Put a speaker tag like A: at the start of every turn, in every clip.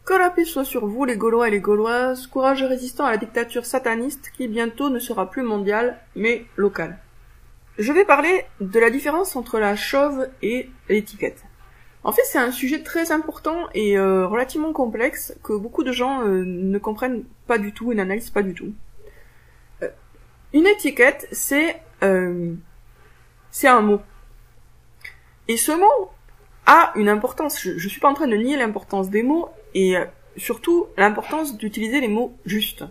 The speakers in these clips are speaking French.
A: Que la paix soit sur vous, les Gaulois et les Gauloises, courageux résistants à la dictature sataniste qui bientôt ne sera plus mondiale, mais locale. Je vais parler de la différence entre la chose et l'étiquette. En fait, c'est un sujet très important et relativement complexe que beaucoup de gens ne comprennent pas du tout et n'analysent pas du tout. Une étiquette, c'est un mot. Et ce mot a une importance. Je suis pas en train de nier l'importance des mots et surtout l'importance d'utiliser les mots justes.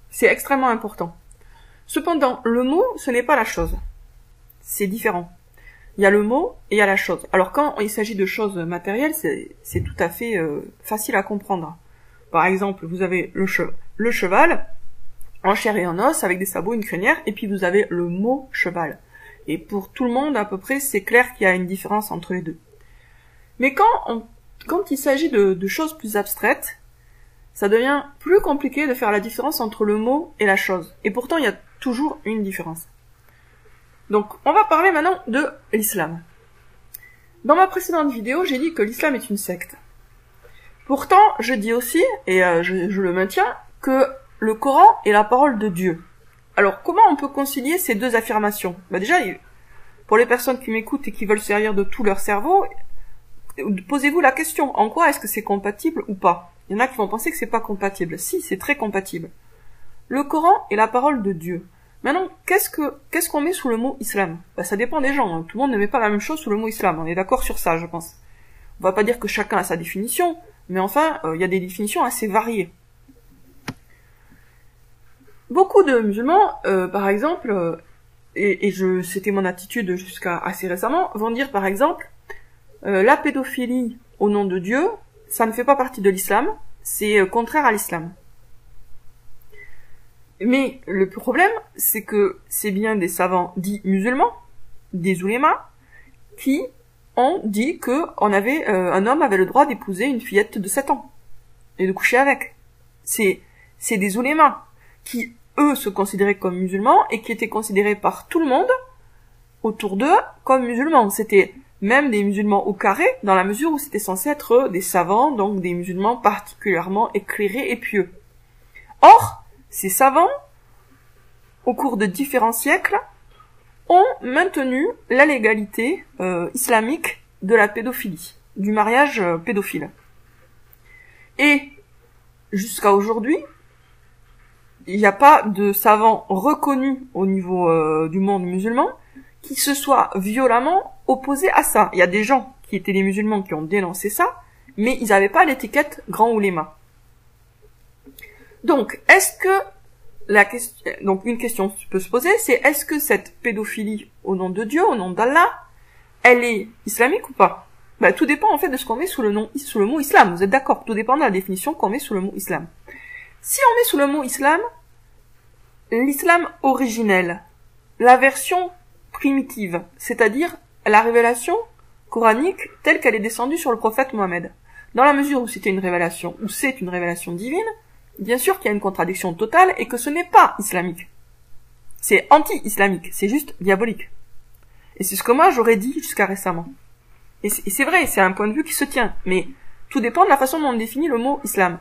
A: C'est extrêmement important. Cependant, le mot, ce n'est pas la chose. C'est différent. Il y a le mot et il y a la chose. Alors quand il s'agit de choses matérielles, c'est tout à fait facile à comprendre. Par exemple, vous avez le cheval, en chair et en os, avec des sabots, une crinière, et puis vous avez le mot cheval. Et pour tout le monde, à peu près, c'est clair qu'il y a une différence entre les deux. Mais quand il s'agit de choses plus abstraites, ça devient plus compliqué de faire la différence entre le mot et la chose. Et pourtant, il y a toujours une différence. Donc, on va parler maintenant de l'islam. Dans ma précédente vidéo, j'ai dit que l'islam est une secte. Pourtant, je dis aussi, et je le maintiens, que le Coran est la parole de Dieu. Alors, comment on peut concilier ces deux affirmations? Déjà, pour les personnes qui m'écoutent et qui veulent servir de tout leur cerveau, posez-vous la question, en quoi est-ce que c'est compatible ou pas? Il y en a qui vont penser que c'est pas compatible. Si, c'est très compatible. Le Coran est la parole de Dieu. Maintenant, qu'est-ce qu'on met sous le mot islam? Ça dépend des gens, hein. Tout le monde ne met pas la même chose sous le mot islam. On est d'accord sur ça, je pense. On va pas dire que chacun a sa définition, mais enfin, il y a des définitions assez variées. Beaucoup de musulmans, par exemple, c'était mon attitude jusqu'à assez récemment, vont dire par exemple, la pédophilie au nom de Dieu, ça ne fait pas partie de l'islam, c'est contraire à l'islam. Mais le problème, c'est que c'est bien des savants dits musulmans, des oulémas, qui ont dit que un homme avait le droit d'épouser une fillette de 7 ans et de coucher avec. C'est des oulémas qui, eux, se considéraient comme musulmans et qui étaient considérés par tout le monde autour d'eux comme musulmans. C'était même des musulmans au carré, dans la mesure où c'était censé être des savants, donc des musulmans particulièrement éclairés et pieux. Or, ces savants, au cours de différents siècles, ont maintenu la légalité islamique de la pédophilie, du mariage pédophile. Et jusqu'à aujourd'hui, il n'y a pas de savants reconnus au niveau du monde musulman qui se soient violemment opposés à ça. Il y a des gens qui étaient des musulmans qui ont dénoncé ça, mais ils n'avaient pas l'étiquette grand ouléma. Donc, une question qui peut se poser, c'est est-ce que cette pédophilie au nom de Dieu, au nom d'Allah, elle est islamique ou pas? Tout dépend en fait de ce qu'on met sous le mot islam. Vous êtes d'accord? Tout dépend de la définition qu'on met sous le mot islam. Si on met sous le mot islam, l'islam originel, la version primitive, c'est-à-dire la révélation coranique telle qu'elle est descendue sur le prophète Mohammed. Dans la mesure où c'est une révélation divine, bien sûr qu'il y a une contradiction totale et que ce n'est pas islamique. C'est anti-islamique, c'est juste diabolique. Et c'est ce que moi j'aurais dit jusqu'à récemment. Et c'est vrai, c'est un point de vue qui se tient, mais tout dépend de la façon dont on définit le mot islam.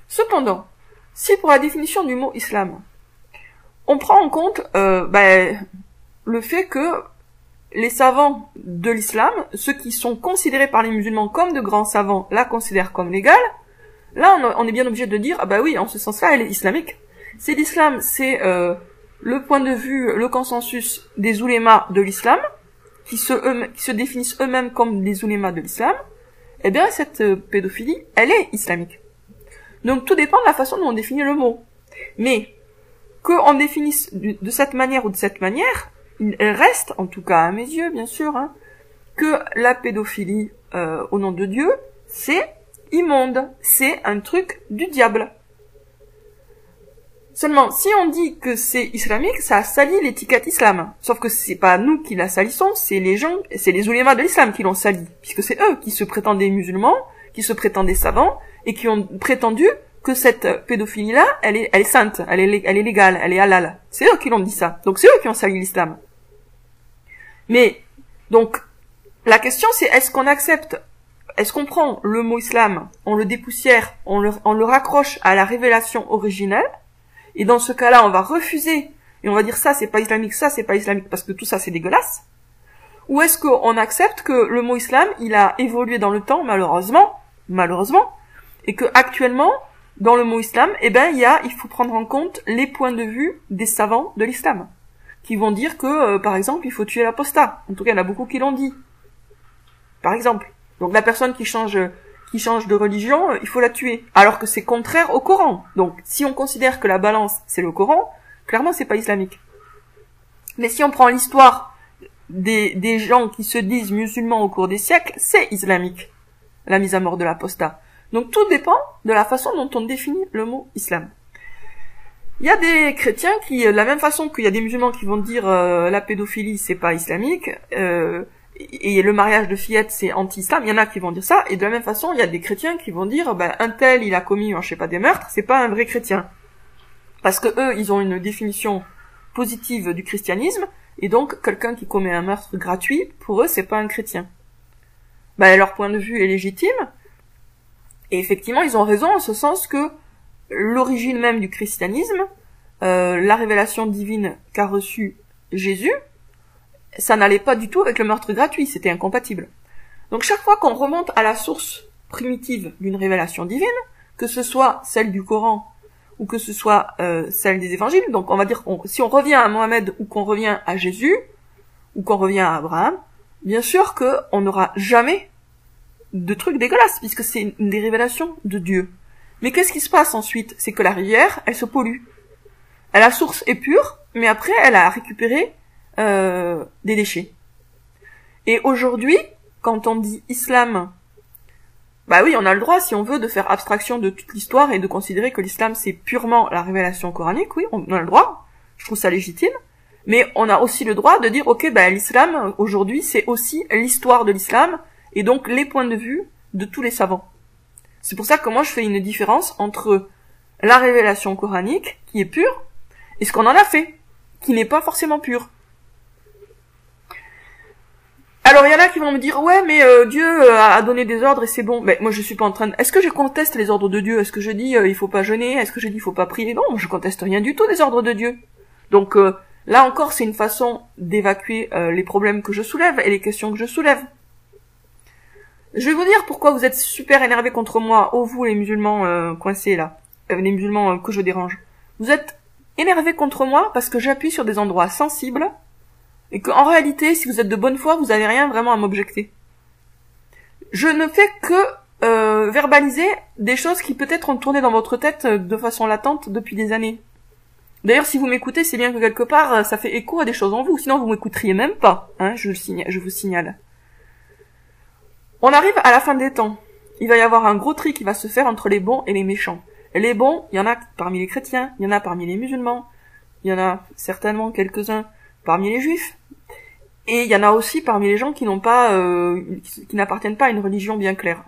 A: Cependant, si pour la définition du mot islam, on prend en compte le fait que les savants de l'islam, ceux qui sont considérés par les musulmans comme de grands savants, la considèrent comme légale, là on est bien obligé de dire, oui, en ce sens-là, elle est islamique. C'est l'islam, c'est le point de vue, le consensus des oulémas de l'islam, qui se définissent eux-mêmes comme des oulémas de l'islam, eh bien cette pédophilie, elle est islamique. Donc tout dépend de la façon dont on définit le mot. Mais qu'on définisse de cette manière ou de cette manière, il reste, en tout cas à mes yeux bien sûr, que la pédophilie au nom de Dieu, c'est immonde, c'est un truc du diable. Seulement, si on dit que c'est islamique, ça salit l'étiquette islam. Sauf que c'est pas nous qui la salissons, c'est les oulémas de l'islam qui l'ont sali. Puisque c'est eux qui se prétendaient musulmans, qui se prétendaient savants, et qui ont prétendu que cette pédophilie-là, elle est sainte, elle est légale, elle est halal. C'est eux qui l'ont dit ça. Donc c'est eux qui ont sali l'islam. Mais, donc, la question c'est est-ce qu'on accepte est-ce qu'on prend le mot islam, on le dépoussière, on le raccroche à la révélation originelle, et dans ce cas-là, on va refuser, et on va dire ça c'est pas islamique, ça c'est pas islamique, parce que tout ça c'est dégueulasse? Ou est-ce qu'on accepte que le mot islam, il a évolué dans le temps, malheureusement, et que actuellement, dans le mot islam, il faut prendre en compte les points de vue des savants de l'islam, qui vont dire que, par exemple, il faut tuer l'apostat. En tout cas, il y en a beaucoup qui l'ont dit. Par exemple. Donc la personne qui change de religion, il faut la tuer. Alors que c'est contraire au Coran. Donc, si on considère que la balance, c'est le Coran, clairement, c'est pas islamique. Mais si on prend l'histoire des gens qui se disent musulmans au cours des siècles, c'est islamique, la mise à mort de l'apostat. Donc tout dépend de la façon dont on définit le mot islam. Il y a des chrétiens qui, de la même façon qu'il y a des musulmans qui vont dire la pédophilie c'est pas islamique, et le mariage de fillettes c'est anti-islam, il y en a qui vont dire ça, et de la même façon il y a des chrétiens qui vont dire un tel il a commis des meurtres, c'est pas un vrai chrétien. Parce que eux ils ont une définition positive du christianisme, et donc quelqu'un qui commet un meurtre gratuit, pour eux c'est pas un chrétien. Leur point de vue est légitime, et effectivement ils ont raison en ce sens que l'origine même du christianisme, la révélation divine qu'a reçue Jésus, ça n'allait pas du tout avec le meurtre gratuit, c'était incompatible. Donc chaque fois qu'on remonte à la source primitive d'une révélation divine, que ce soit celle du Coran ou que ce soit celle des évangiles, donc on va dire, si on revient à Mohammed ou qu'on revient à Jésus, ou qu'on revient à Abraham, bien sûr qu'on n'aura jamais de trucs dégueulasses, puisque c'est des révélations de Dieu. Mais qu'est-ce qui se passe ensuite? C'est que la rivière, elle se pollue. La source est pure, mais après, elle a récupéré des déchets. Et aujourd'hui, quand on dit islam, oui, on a le droit, si on veut, de faire abstraction de toute l'histoire et de considérer que l'islam, c'est purement la révélation coranique, oui, on a le droit, je trouve ça légitime, mais on a aussi le droit de dire, l'islam, aujourd'hui, c'est aussi l'histoire de l'islam, et donc les points de vue de tous les savants. C'est pour ça que moi, je fais une différence entre la révélation coranique, qui est pure, et ce qu'on en a fait, qui n'est pas forcément pur. Alors il y en a qui vont me dire ouais mais Dieu a donné des ordres et c'est bon. Moi je suis pas en train de... Est-ce que je conteste les ordres de Dieu? Est-ce que je dis il faut pas jeûner? Est-ce que je dis il faut pas prier? Non, je conteste rien du tout des ordres de Dieu. Donc là encore c'est une façon d'évacuer les problèmes que je soulève et les questions que je soulève. Je vais vous dire pourquoi vous êtes super énervés contre moi, vous les musulmans coincés là, les musulmans que je dérange. Vous êtes énervés contre moi parce que j'appuie sur des endroits sensibles et qu'en réalité, si vous êtes de bonne foi, vous avez rien vraiment à m'objecter. Je ne fais que verbaliser des choses qui peut-être ont tourné dans votre tête de façon latente depuis des années. D'ailleurs, si vous m'écoutez, c'est bien que quelque part, ça fait écho à des choses en vous, sinon vous m'écouteriez même pas, hein, je vous signale. On arrive à la fin des temps. Il va y avoir un gros tri qui va se faire entre les bons et les méchants. Et les bons, il y en a parmi les chrétiens, il y en a parmi les musulmans, il y en a certainement quelques-uns parmi les juifs, et il y en a aussi parmi les gens qui n'ont pas, qui n'appartiennent pas à une religion bien claire.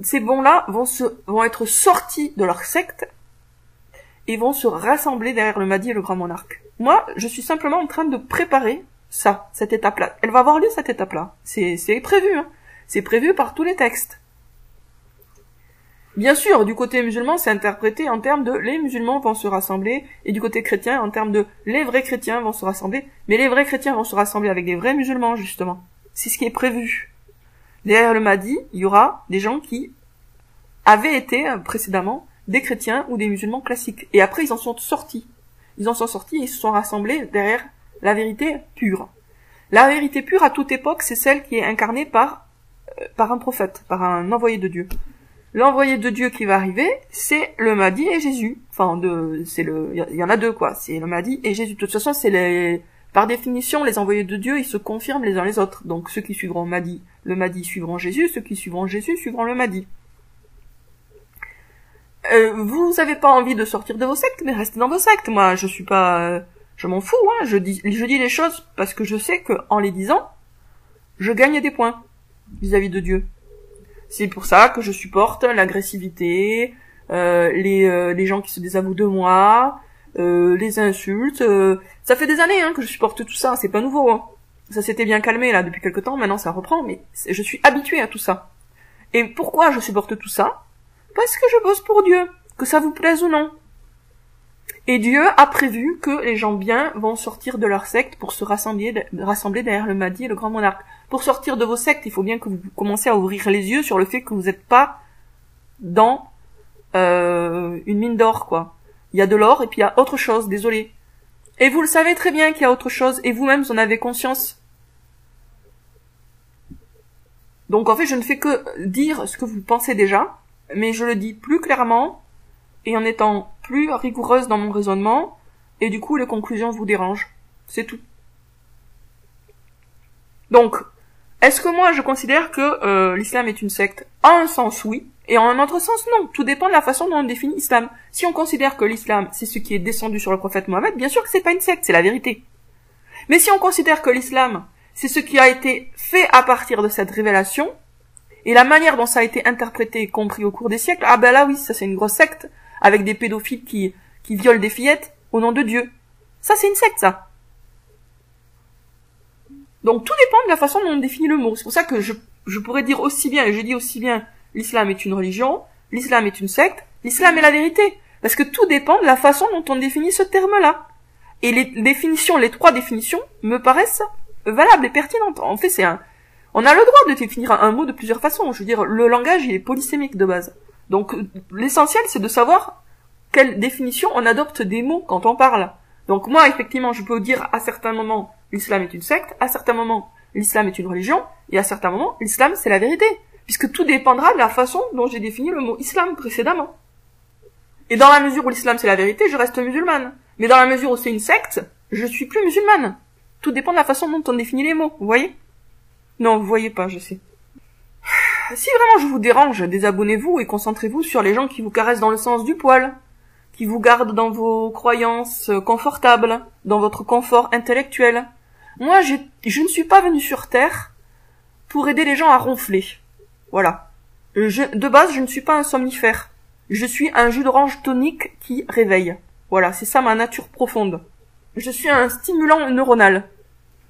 A: Ces bons-là vont être sortis de leur secte et vont se rassembler derrière le Mahdi et le grand monarque. Moi, je suis simplement en train de préparer cette étape-là. Elle va avoir lieu cette étape-là. C'est prévu, hein. C'est prévu par tous les textes. Bien sûr, du côté musulman, c'est interprété en termes de les musulmans vont se rassembler, et du côté chrétien, en termes de les vrais chrétiens vont se rassembler, mais les vrais chrétiens vont se rassembler avec les vrais musulmans, justement. C'est ce qui est prévu. Derrière le Mahdi, il y aura des gens qui avaient été précédemment des chrétiens ou des musulmans classiques. Et après, ils en sont sortis. Ils en sont sortis et ils se sont rassemblés derrière la vérité pure. La vérité pure, à toute époque, c'est celle qui est incarnée par un prophète, par un envoyé de Dieu. L'envoyé de Dieu qui va arriver, c'est le Mahdi et Jésus. Enfin, il y en a deux, quoi. C'est le Mahdi et Jésus. De toute façon, par définition, les envoyés de Dieu, ils se confirment les uns les autres. Donc, ceux qui suivront le Mahdi suivront Jésus, ceux qui suivront Jésus suivront le Mahdi. Vous avez pas envie de sortir de vos sectes, mais restez dans vos sectes. Moi, je m'en fous, hein. Je dis les choses parce que je sais que, en les disant, je gagne des points vis-à-vis de Dieu. C'est pour ça que je supporte l'agressivité, les gens qui se désavouent de moi, les insultes. Ça fait des années que je supporte tout ça, c'est pas nouveau. Hein. Ça s'était bien calmé là depuis quelque temps, maintenant ça reprend, mais je suis habituée à tout ça. Et pourquoi je supporte tout ça? Parce que je bosse pour Dieu, que ça vous plaise ou non. Et Dieu a prévu que les gens bien vont sortir de leur secte pour se rassembler derrière le Mahdi et le grand monarque. Pour sortir de vos sectes, il faut bien que vous commenciez à ouvrir les yeux sur le fait que vous n'êtes pas dans une mine d'or, quoi. Il y a de l'or et puis il y a autre chose, désolé. Et vous le savez très bien qu'il y a autre chose, et vous-même vous en avez conscience. Donc en fait, je ne fais que dire ce que vous pensez déjà, mais je le dis plus clairement, et en étant plus rigoureuse dans mon raisonnement, et du coup les conclusions vous dérangent. C'est tout. Donc, est-ce que moi je considère que l'islam est une secte? En un sens, oui, et en un autre sens, non. Tout dépend de la façon dont on définit l'islam. Si on considère que l'islam, c'est ce qui est descendu sur le prophète Mohammed, bien sûr que c'est pas une secte, c'est la vérité. Mais si on considère que l'islam, c'est ce qui a été fait à partir de cette révélation, et la manière dont ça a été interprété et compris au cours des siècles, ah ben là oui, ça c'est une grosse secte, avec des pédophiles qui violent des fillettes au nom de Dieu. Ça c'est une secte, ça. Donc tout dépend de la façon dont on définit le mot. C'est pour ça que je pourrais dire aussi bien, et je dis aussi bien, l'islam est une religion, l'islam est une secte, l'islam est la vérité. Parce que tout dépend de la façon dont on définit ce terme-là. Et les trois définitions me paraissent valables et pertinentes. En fait, on a le droit de définir un mot de plusieurs façons. Je veux dire, le langage, il est polysémique de base. Donc, l'essentiel, c'est de savoir quelle définition on adopte des mots quand on parle. Donc, moi, effectivement, je peux dire à certains moments, l'islam est une secte, à certains moments, l'islam est une religion, et à certains moments, l'islam, c'est la vérité. Puisque tout dépendra de la façon dont j'ai défini le mot islam précédemment. Et dans la mesure où l'islam, c'est la vérité, je reste musulmane. Mais dans la mesure où c'est une secte, je suis plus musulmane. Tout dépend de la façon dont on définit les mots, vous voyez? Non, vous voyez pas, je sais. Si vraiment je vous dérange, désabonnez-vous et concentrez-vous sur les gens qui vous caressent dans le sens du poil, qui vous gardent dans vos croyances confortables, dans votre confort intellectuel. Moi, je ne suis pas venue sur Terre pour aider les gens à ronfler. Voilà. De base, je ne suis pas un somnifère. Je suis un jus d'orange tonique qui réveille. Voilà, c'est ça ma nature profonde. Je suis un stimulant neuronal.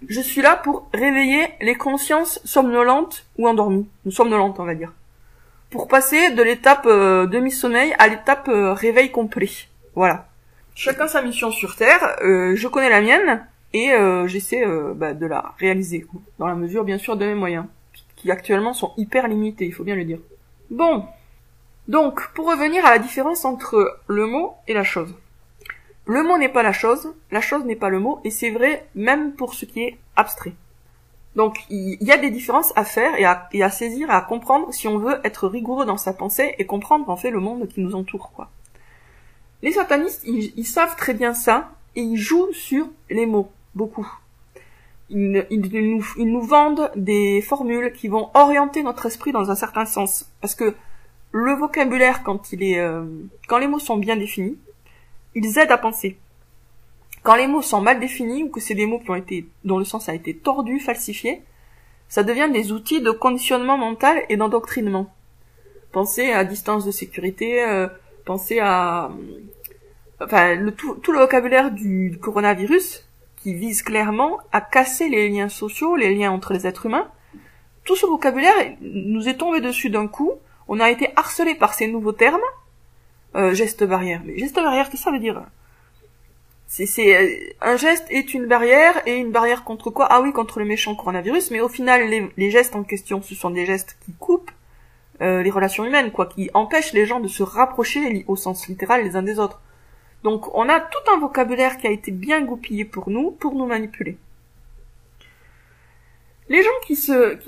A: Je suis là pour réveiller les consciences somnolentes ou endormies. Somnolentes, on va dire. Pour passer de l'étape demi-sommeil à l'étape réveil complet. Voilà. Chacun sa mission sur Terre. Je connais la mienne et j'essaie de la réaliser. Dans la mesure, bien sûr, de mes moyens. Qui actuellement sont hyper limités, il faut bien le dire. Bon. Donc, pour revenir à la différence entre le mot et la chose. Le mot n'est pas la chose n'est pas le mot, et c'est vrai même pour ce qui est abstrait. Donc, il y a des différences à faire et à saisir et à comprendre si on veut être rigoureux dans sa pensée et comprendre en fait le monde qui nous entoure, quoi. Les satanistes, ils savent très bien ça, et ils jouent sur les mots, beaucoup. Ils nous vendent des formules qui vont orienter notre esprit dans un certain sens. Parce que le vocabulaire, quand les mots sont bien définis, ils aident à penser. Quand les mots sont mal définis, ou que c'est des mots dont le sens a été tordu, falsifié, ça devient des outils de conditionnement mental et d'endoctrinement. Pensez à distance de sécurité, pensez à, tout le vocabulaire du coronavirus, qui vise clairement à casser les liens sociaux, les liens entre les êtres humains. Tout ce vocabulaire nous est tombé dessus d'un coup, on a été harcelé par ces nouveaux termes, geste barrière. Mais geste barrière, qu'est-ce que ça veut dire? Un geste est une barrière, et une barrière contre quoi? Ah oui, contre le méchant coronavirus, mais au final, les gestes en question, ce sont des gestes qui coupent les relations humaines, quoi, qui empêchent les gens de se rapprocher au sens littéral les uns des autres. Donc on a tout un vocabulaire qui a été bien goupillé pour nous manipuler. Les gens qui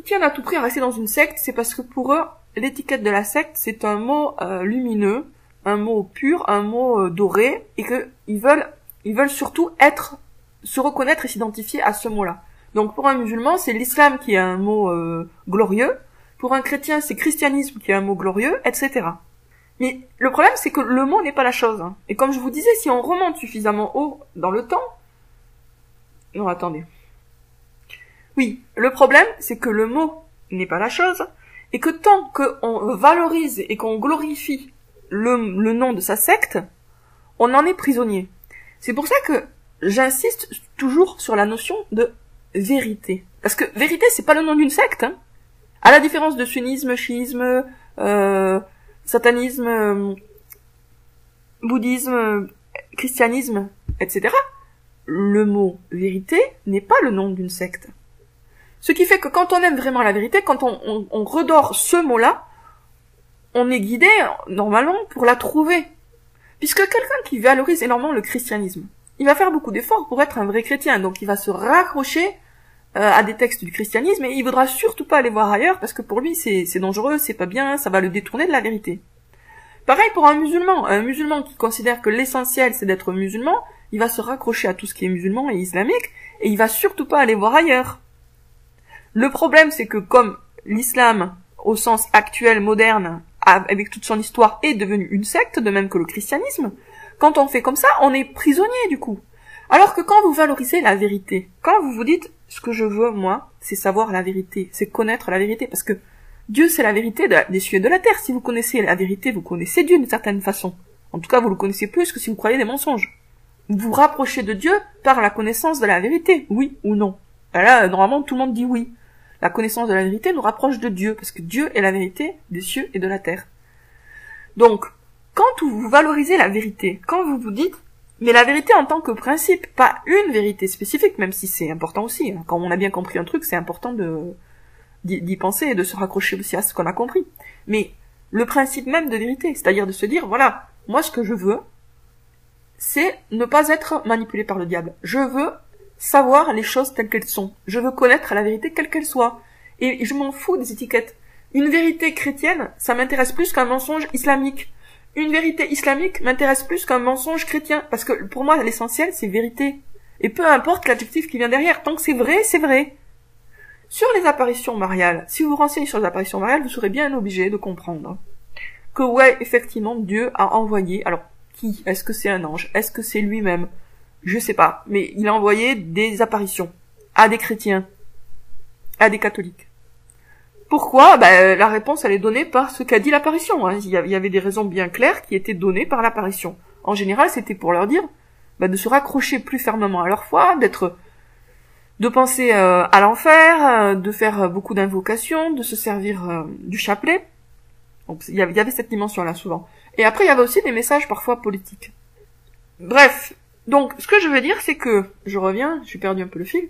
A: tiennent à tout prix à rester dans une secte, c'est parce que pour eux, l'étiquette de la secte, c'est un mot lumineux, un mot pur, un mot doré, et que ils veulent surtout se reconnaître et s'identifier à ce mot-là. Donc pour un musulman, c'est l'islam qui est un mot glorieux, pour un chrétien, c'est christianisme qui est un mot glorieux, etc. Mais le problème, c'est que le mot n'est pas la chose. Hein. Et comme je vous disais, si on remonte suffisamment haut dans le temps... Non, attendez. Oui, le problème, c'est que le mot n'est pas la chose, et que tant qu'on valorise et qu'on glorifie le nom de sa secte, on en est prisonnier. C'est pour ça que j'insiste toujours sur la notion de vérité. Parce que vérité, c'est pas le nom d'une secte. Hein. À la différence de sunnisme, chiisme, satanisme, bouddhisme, christianisme, etc., le mot vérité n'est pas le nom d'une secte. Ce qui fait que quand on aime vraiment la vérité, quand on redore ce mot-là, on est guidé, normalement, pour la trouver. Puisque quelqu'un qui valorise énormément le christianisme, il va faire beaucoup d'efforts pour être un vrai chrétien, donc il va se raccrocher à des textes du christianisme et il voudra surtout pas aller voir ailleurs parce que pour lui c'est dangereux, c'est pas bien, ça va le détourner de la vérité. Pareil pour un musulman qui considère que l'essentiel c'est d'être musulman, il va se raccrocher à tout ce qui est musulman et islamique et il va surtout pas aller voir ailleurs. Le problème c'est que comme l'islam au sens actuel, moderne, avec toute son histoire est devenu une secte, de même que le christianisme, quand on fait comme ça, on est prisonnier du coup. Alors que quand vous valorisez la vérité, quand vous vous dites ce que je veux, moi, c'est savoir la vérité, c'est connaître la vérité, parce que Dieu, c'est la vérité des cieux et de la terre. Si vous connaissez la vérité, vous connaissez Dieu d'une certaine façon. En tout cas, vous le connaissez plus que si vous croyez des mensonges. Vous vous rapprochez de Dieu par la connaissance de la vérité, oui ou non. Et là, normalement, tout le monde dit oui. La connaissance de la vérité nous rapproche de Dieu, parce que Dieu est la vérité des cieux et de la terre. Donc, quand vous valorisez la vérité, quand vous vous dites mais la vérité en tant que principe, pas une vérité spécifique, même si c'est important aussi. Quand on a bien compris un truc, c'est important d'y penser et de se raccrocher aussi à ce qu'on a compris. Mais le principe même de vérité, c'est-à-dire de se dire, voilà, moi ce que je veux, c'est ne pas être manipulé par le diable. Je veux savoir les choses telles qu'elles sont. Je veux connaître la vérité quelle qu'elle soit. Et je m'en fous des étiquettes. Une vérité chrétienne, ça m'intéresse plus qu'un mensonge islamique. Une vérité islamique m'intéresse plus qu'un mensonge chrétien, parce que pour moi l'essentiel c'est vérité. Et peu importe l'adjectif qui vient derrière, tant que c'est vrai, c'est vrai. Sur les apparitions mariales, si vous vous renseignez sur les apparitions mariales, vous serez bien obligé de comprendre que ouais, effectivement, Dieu a envoyé, alors qui? Est-ce que c'est un ange? Est-ce que c'est lui-même? Je sais pas, mais il a envoyé des apparitions à des chrétiens, à des catholiques. Pourquoi? La réponse, elle est donnée par ce qu'a dit l'apparition. Il y avait des raisons bien claires qui étaient données par l'apparition. En général, c'était pour leur dire de se raccrocher plus fermement à leur foi, de penser à l'enfer, de faire beaucoup d'invocations, de se servir du chapelet. Donc, il y avait cette dimension-là souvent. Et après, il y avait aussi des messages parfois politiques. Bref, donc, ce que je veux dire, c'est que, je reviens, j'ai perdu un peu le fil.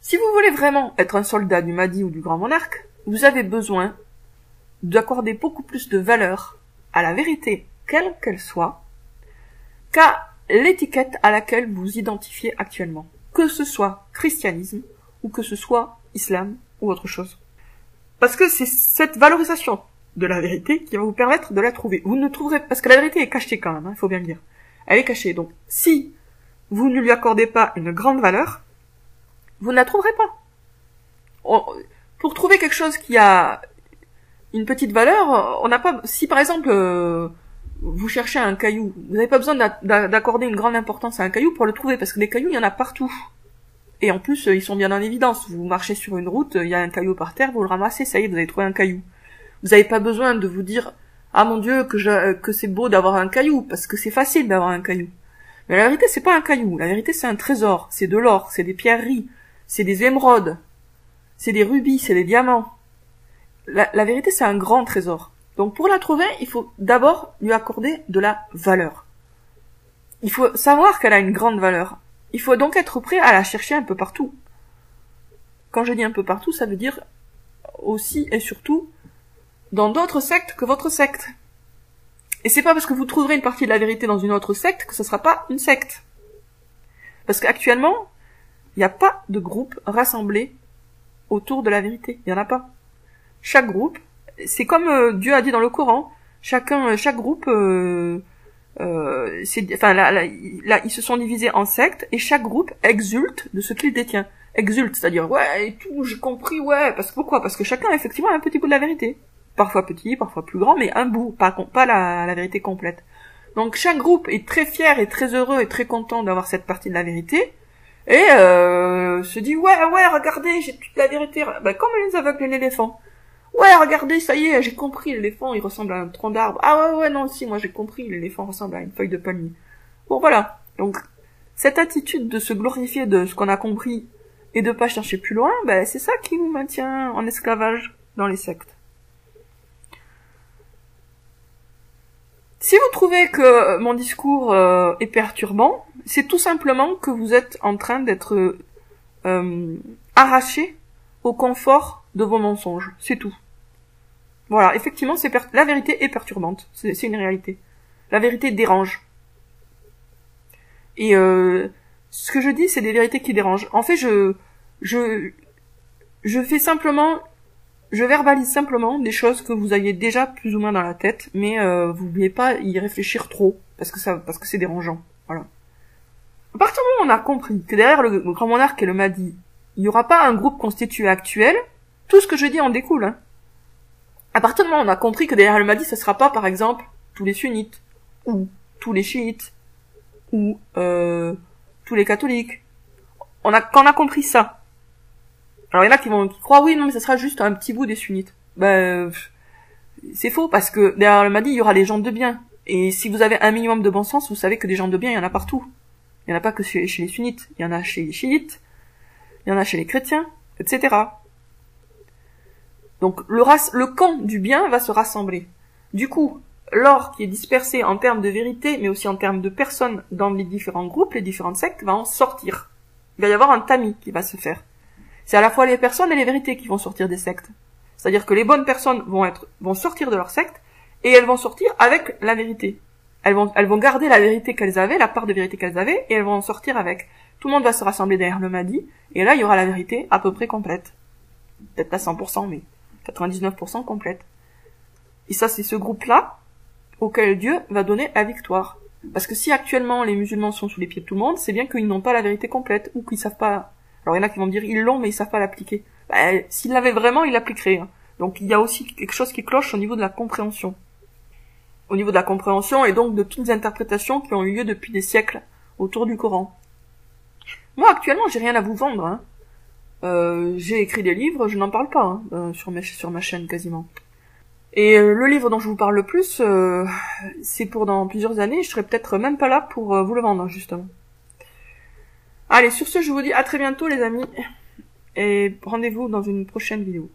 A: Si vous voulez vraiment être un soldat du Mahdi ou du grand monarque, vous avez besoin d'accorder beaucoup plus de valeur à la vérité, quelle qu'elle soit, qu'à l'étiquette à laquelle vous identifiez actuellement. Que ce soit christianisme, ou que ce soit islam, ou autre chose. Parce que c'est cette valorisation de la vérité qui va vous permettre de la trouver. Vous ne trouverez, parce que la vérité est cachée quand même, il faut bien le dire. Elle est cachée, donc si vous ne lui accordez pas une grande valeur, vous ne la trouverez pas. Pour trouver quelque chose qui a une petite valeur, on n'a pas. Si par exemple vous cherchez un caillou, vous n'avez pas besoin d'accorder une grande importance à un caillou pour le trouver, parce que des cailloux il y en a partout. Et en plus ils sont bien en évidence. Vous marchez sur une route, il y a un caillou par terre, vous le ramassez, ça y est, vous avez trouvé un caillou. Vous n'avez pas besoin de vous dire ah mon Dieu que c'est beau d'avoir un caillou, parce que c'est facile d'avoir un caillou. Mais la vérité c'est pas un caillou, la vérité c'est un trésor, c'est de l'or, c'est des pierreries. C'est des émeraudes, c'est des rubis, c'est des diamants. La vérité, c'est un grand trésor. Donc pour la trouver, il faut d'abord lui accorder de la valeur. Il faut savoir qu'elle a une grande valeur. Il faut donc être prêt à la chercher un peu partout. Quand je dis un peu partout, ça veut dire aussi et surtout dans d'autres sectes que votre secte. Et c'est pas parce que vous trouverez une partie de la vérité dans une autre secte que ce sera pas une secte. Parce qu'actuellement, il n'y a pas de groupe rassemblé autour de la vérité. Il n'y en a pas. Chaque groupe, c'est comme Dieu a dit dans le Coran, chaque groupe, ils se sont divisés en sectes et chaque groupe exulte de ce qu'il détient. Exulte, c'est-à-dire, ouais, et tout, j'ai compris, ouais, parce que pourquoi? Parce que chacun a effectivement un petit bout de la vérité. Parfois petit, parfois plus grand, mais un bout, pas la vérité complète. Donc chaque groupe est très fier et très heureux et très content d'avoir cette partie de la vérité. Et se dit ouais regardez j'ai toute la vérité, comme les aveugles et l'éléphant. Ouais regardez ça y est j'ai compris, l'éléphant il ressemble à un tronc d'arbre. Ah ouais non si moi j'ai compris, l'éléphant ressemble à une feuille de palmier. Bon voilà, donc cette attitude de se glorifier de ce qu'on a compris et de pas chercher plus loin, ben c'est ça qui vous maintient en esclavage dans les sectes. Si vous trouvez que mon discours est perturbant, c'est tout simplement que vous êtes en train d'être arraché au confort de vos mensonges. C'est tout. Voilà, effectivement, la vérité est perturbante. C'est une réalité. La vérité dérange. Et ce que je dis, c'est des vérités qui dérangent. En fait, je fais simplement, je verbalise simplement des choses que vous aviez déjà plus ou moins dans la tête, mais vous n'oubliez pas y réfléchir trop, parce que c'est dérangeant. Voilà. À partir du moment où on a compris que derrière le grand monarque et le Mahdi, il n'y aura pas un groupe constitué actuel, tout ce que je dis en découle. Hein. À partir du moment où on a compris que derrière le Mahdi, ce sera pas, par exemple, tous les sunnites, ou tous les chiites, ou tous les catholiques. Quand on a compris ça. Alors il y en a qui croient, oui, non, mais ça sera juste un petit bout des sunnites. Ben, c'est faux, parce que derrière le Mahdi, il y aura les gens de bien. Et si vous avez un minimum de bon sens, vous savez que des gens de bien, il y en a partout. Il y en a pas que chez les sunnites. Il y en a chez les chiites, il y en a chez les chrétiens, etc. Donc le camp du bien va se rassembler. Du coup, l'or qui est dispersé en termes de vérité, mais aussi en termes de personnes dans les différents groupes, les différentes sectes, va en sortir. Il va y avoir un tamis qui va se faire. C'est à la fois les personnes et les vérités qui vont sortir des sectes. C'est-à-dire que les bonnes personnes vont sortir de leur secte, et elles vont sortir avec la vérité. Elles vont garder la vérité qu'elles avaient, la part de vérité qu'elles avaient, et elles vont en sortir avec. Tout le monde va se rassembler derrière le Mahdi, et là, il y aura la vérité à peu près complète. Peut-être pas 100%, mais 99% complète. Et ça, c'est ce groupe-là auquel Dieu va donner la victoire. Parce que si actuellement les musulmans sont sous les pieds de tout le monde, c'est bien qu'ils n'ont pas la vérité complète, ou qu'ils savent pas... Alors il y en a qui vont me dire, ils l'ont, mais ils savent pas l'appliquer. S'ils l'avaient vraiment, ils l'appliqueraient. Hein. Donc il y a aussi quelque chose qui cloche au niveau de la compréhension. Au niveau de la compréhension, et donc de toutes les interprétations qui ont eu lieu depuis des siècles autour du Coran. Moi, actuellement, j'ai rien à vous vendre. Hein. J'ai écrit des livres, je n'en parle pas hein, sur ma chaîne quasiment. Et le livre dont je vous parle le plus, c'est pour dans plusieurs années, je serai peut-être même pas là pour vous le vendre, justement. Allez, sur ce, je vous dis à très bientôt les amis, et rendez-vous dans une prochaine vidéo.